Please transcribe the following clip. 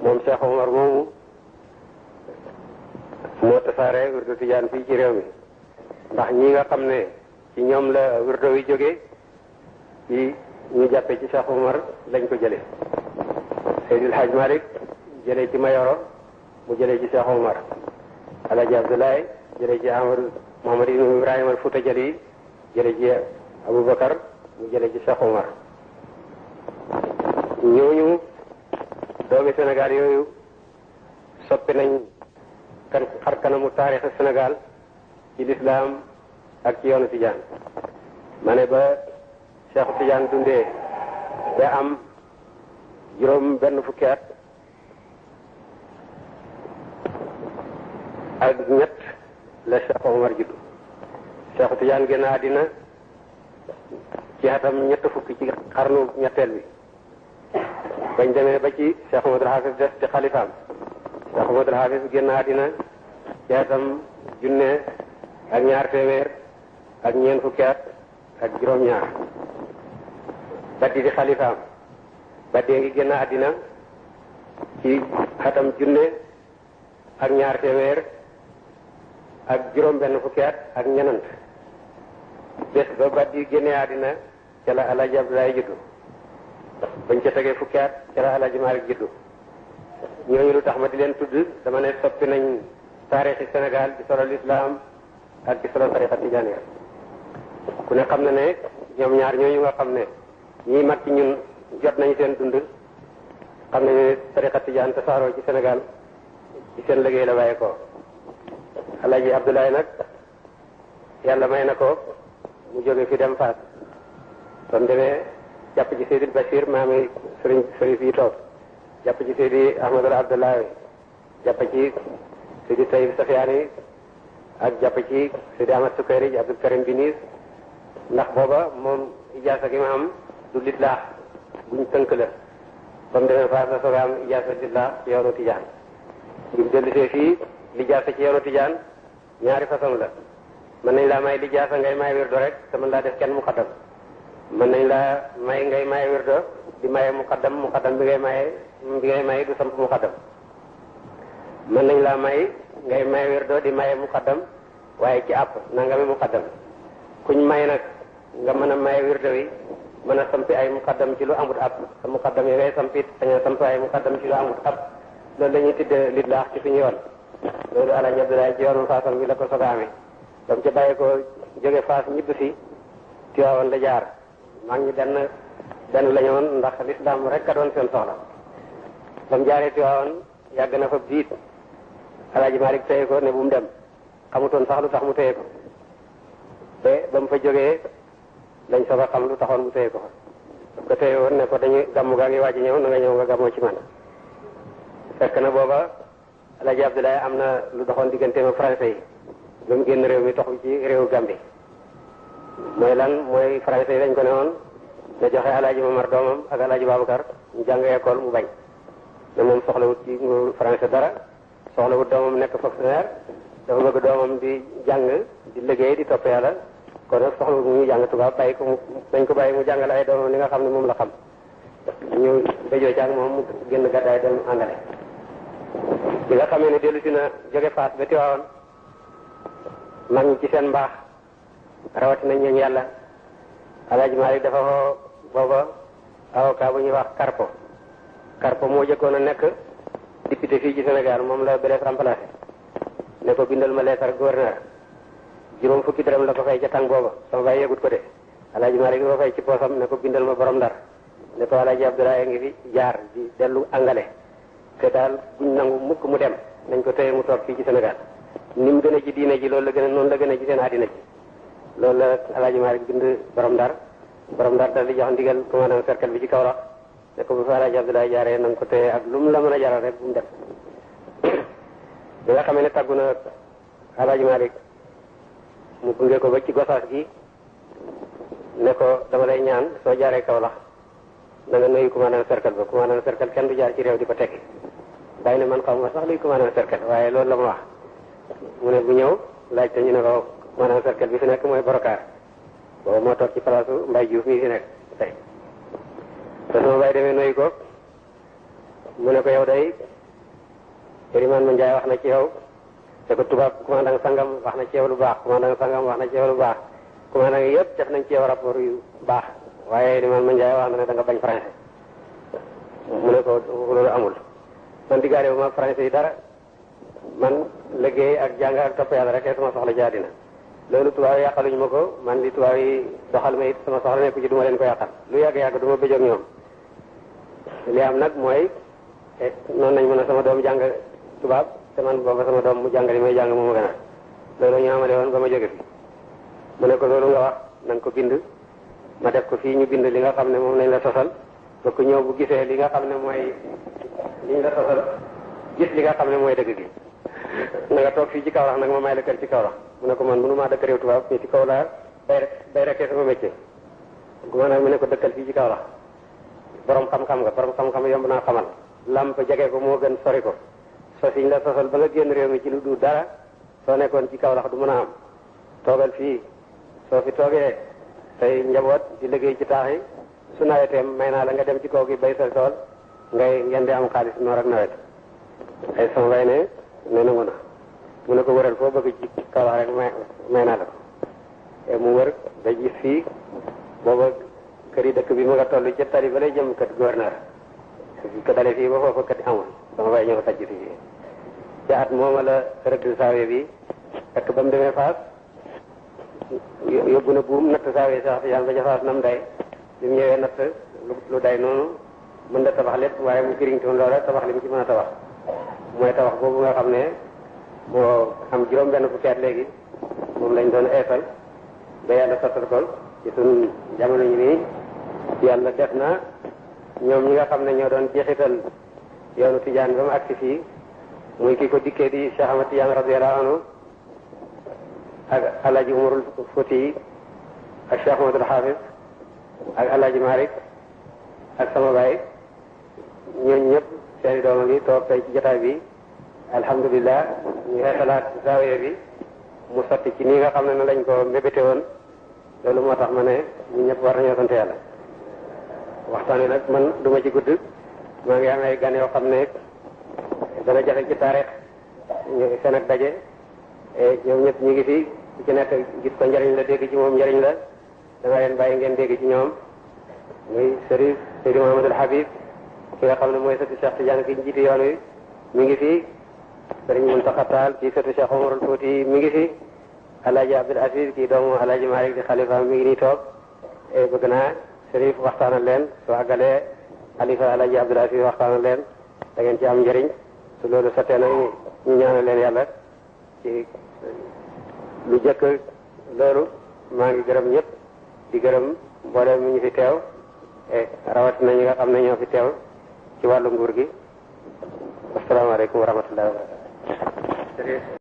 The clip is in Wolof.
moom Cheikh Omar moomu moo tasaare wirdu tijaan fii ci réew mi ndax ñi nga xam ne ci ñoom la wirdo yi jóge ci ñu jàppee ci Cheikh Omar lañ ko jële Seydil Hadj Malick jëlee ci Mayoro mu jëlee ci Cheikh Omar Alaaji Abdoulaye jëlee ci Amadou Mohamad ibn Ibrahima al Fouta Jali jëlee ci Aboubacar mu jëlee ci Cheikh Omar ñooñu doomi Sénégal yooyu soppi nañ xar kanamu taarixu Sénégal ci lislaam ak ci yoonu Tijaan ma ne ba Cheikh Tijaan dundee ba am juróom benn fukki at ak ñett la Cheikh Omar juddu Cheikh Tijaan génn àddina ci atam ñett fukki ci xarnu ñetteel bi bañ demee ba ci Cheikh Ahmadul Hafiz des ci xalifaam Cheikh Ahmadul Hafiz génn àddina ci atam junne ak ñaar téeméer ak ñeent fukki at ak juróom-ñaar Baddi di xalifaam Baddi ngi génn àddina ci atam junne ak ñaar téeméer ak juróom benn fukki at ak ñenant bés ba Baddi génnee àddina ca la Alaaji Abdoulaye juddu bañ ca tegee fukki at ca la Alaaji Maalik juddu ñooñu lu tax ma di leen tudd dama ne soppi nañ taarixi Sénégal ci solo lislaam ak ci solo tariqa tijaaniya ku ne xam na ne ñoom ñaar ñooñu nga xam ne ñii mag ci ñun jot nañu seen dund xam nañu ne tariqa tijaan tasaaroo ci Sénégal ci seen liggéey la bàyyi ko Alaaji Abdoulaye nag yàlla may na ko mu jóge fi dem Fass ba mu demee jàpp ci Seydil Bachir maami sëriñ sëriñ fii toog jàpp ci Seydi Ahmadul Abdoulaye jàpp ci Seydi Tayyib Safiyaani ak jàpp ci Seydi Ahmad Sukayri Abdul Karim Binis ndax booba moom ijaasa gi ma am du litlaax buñ tënk la ba mu demee Fass la soog a am ijaasa litlaax ci yoonu Tijaan bi mu dellusee fii lijaasa ci yoonu Tijaan ñaari façon la mën nañ laa may lijaasa ngay may wirdo rek te mën laa def kenn muqaddam mën nañ laa may ngay may wirdo di maye muqaddam bi ngay maye du samp muqaddam mën nañ laa may ngay may wirdo di maye muqaddam waaye ci àpp nangami muqaddam kuñ may nag nga mën a maye wirdo yi mën a sampi ay muqaddam ci lu amut àpp sa muqaddam yi ngay sampit sañ a samp ay muqaddam ci lu amut àpp loolu la ñuy tudde litlaax ci suñu yoon loolu Alaaji Abdoulaye ci yoonu Faasam bi la ko soog a amee ba mu ca bàyyi ko jóge Faas ñibb si Tiwaawan la jaar maa ngi benn la ñoon ndax lislaam rek a doon seen soxla ba mu jaaree Tiwaawan yàgg na fa biit Alaaji Maalik téye ko ne bu mu dem xamutoon sax lu tax mu téye ko ba mu fa jógee lañ soog a xam lu taxoon mu téye ko fa daf ko téye woon ne ko dañuy gàmmu gaa ngi waaj ñëw na nga ñëw nga gàmmoo ci man fekk na booba Alaaji Abdoulaye am na lu doxoon digganteem ak français yi ba mu génn réew mi toxu ci réewu Gambie mooy lan mooy français yi dañ ko ne woon ne joxe Alaaji Mamar doomam ak Alaaji Babacar ñu jàng école mu bañ ne moom soxlawut ci nguur français dara soxlawut doomam nekk fonctionnaire dafa bëgg doomam di jàng di liggéey di topp yàlla kon nag soxlawut mu jàng tubaab bàyyi ko mu dañ ko bàyyi mu jàngale ay doomam li nga xam ne moom la xam ñu béjoo ci ak moom mu génn gàddaay dem angale bi nga xamee ne dellu si na jóge Faas ba Tiwaawan mag ñi ci seen mbaax rawatina ñooñ yàlla Alaaji Maalik dafa woo booba avocat bu ñuy wax Carpo moo jëkkoon a nekk député fii ci Sénégal moom la Blaise remplacé ne ko bindal ma leetar gouverneur juróom fukki dërëm la ko fay ca tàng booba sama baay yëgut ko de Alaaji Maalik ko fay ci poosam ne ko bindal ma borom Ndar ne ko Alaaji Abdoulaye ngi fi jaar di dellu angale te daal buñ nangu mukk mu dem nañ ko téye mu toog fii ci Sénégal ni mu gën a ci diine ji loolu la gën a noonu la gën a ci seen àddina ji loolu la Alaaji Maalik bind borom Ndar dal di jox ndigal commandant cercle bi ci Kaolack ne ko bu fa Alaaji Abdoulaye jaaree na nga ko téye ak lu mu la mën a jaral rek bu mu dem bi nga xamee ne tàggu na Alaaji Maalik mu gunge ko ba ci Gosaas gi ne ko dama lay ñaan soo jaaree Kaolack na nga nuyu commandant cercle ba commandant cercle kenn du jaar ci réew di ko tekki bàyyi ne man xaw ma sax luy commandant cercle waaye loolu la ma wax mu ne bu ñëw laajte ñu ne ko commandant cercle bi fi nekk mooy Borokaar boobu moo toog ci palaasu Mbay Juuf mii fi nekk tey te sama bay demee nuyu ko mu ne ko yow day Eliman ma Njaay wax na ci yow te ko tubaab commandant sangam wax na ci yow lu baax commandant sangam wax na ci yow lu baax commandant yi yëpp def nañ ci yow rapport yu baax waaye Eliman ma Njaay wax na ne da nga bañ français mu ne ko loolu amul man diggaale bu ma français yi dara man liggéey ak jàng ak topp yàlla rek sama soxla ci àddina loolu tubaab yi yàqaluñu ma ko man li tubaab yi doxal ma it sama soxla nekku ci duma leen ko yàqal lu yàgg-yàgg duma bëjoog ñoom li am nag mooy noonu nañ mën a sama doom jàng tubaab te man booba sama doom mu jàng li may jàng moom a gën a loolu ñu amale woon ba ma jóge fi mu ne ko loolu nga wax na nga ko bind ma def ko fii ñu bind li nga xam ne moom lañ la sosal ba ko ñëw bu gisee li nga xam ne mooy liñ la sosal gis li nga xam ne mooy dëgg gi na nga toog fii ci Kaolack nag ma may la kër ci Kaolack mu ne ko man mënu maa dëkk réew tubaab fii ci kaw laa bay rekkee sama métier gouvernement mu ne ko dëkkal fii ci Kaolack borom xam-xam nga borom xam-xam yomb naa xamal lamp jege ko moo gën sori ko sos yiñ la sosal ba nga génn réew mi ci lu du dara soo nekkoon ci Kaolack du mën a am toogal fii soo fi toogee say njaboot di liggéey ci taax yi su naweteem may naa la nga dem ci kaw gi bay sa tool ngeen di am xaalis noor ak nawet ay sama bay ne nangu na mu ne ko wëral foo bëgg ci Kaolack rek may naa la ko mu wër da gis fii booba kër yi dëkk bi mu nga toll ca tali ba lay jëm kër gouverneur ko dale fii ba foofa kër amul sama bay ñëw sajj fii ci at mooma la rëdd saawe bi fekk ba mu demee Faas yóbbu na buum natt saawe sax si yaan ba ca Faas nam day bi mu ñëwee natt lu day noonu mën da tabax lépp waaye mu jëriñtoon loola tabax li mu ci mën a tabax mooy tabax boobu nga xam ne moo am juróom benn fukki at léegi moom lañ doon eesal ba yàlla sottal ko ci suñ jamono ñi nii yàlla def na ñoom ñi nga xam ne ñoo doon jeexital yoonu Tijaan ba mu agsi fii muy kii ko dikkee di Cheikh Ahmad Tijaan radiyallahu anhu ak Alaaji Umarul Fuuti ak Cheikh Ahmadul Hafiz ak Alaaji Malik ak sama baay ñooñu ñëpp seeni dooma bi toog tey ci jotaay bi alhamdulilah ñu xeetalaat zaawiya bi mu sotti ci nii nga xam ne ne lañ ko mbébété woon loolu moo tax ma ne ñu ñëpp war nañoo sant yàlla waxtaan wi nag man duma ci gudd maa ngi am ay gan yoo xam ne dana jafe ci taarix seen ak daje ñoom ñëpp ñu ngi fi ku ci nekk gis ko njëriñ la dégg ci moom njëriñ la dama leen bàyyi ngeen dégg ci ñoom muy Sëriñ Muhammadul Habib ki nga xam ne mooy sëtu Cheikh Tidiane ki njiiti yoon wi mi ngi fi Sëriñ Muntaxa Taal kii sëtu Cheikh Omarul Fouti mi ngi fi Alaaji Abdul Aziz kii doomu Alaaji Malik di xalifa mi ngi nii toog bëgg naa Sërif waxtaanal leen su àggalee xalifa Alaaji Abdul Aziz waxtaanal leen da ngeen ci am njëriñ su loolu sottee nag ñu ñaanal leen yàlla ci lu jëkk loolu maa ngi gërëm ñëpp di gërëm mboolem mi ñu fi teew rawatina ñi nga xam ne ñoo fi teew ci wàllu nguur gi asalaamaaleykum wa rahmatullahi wa barakatuh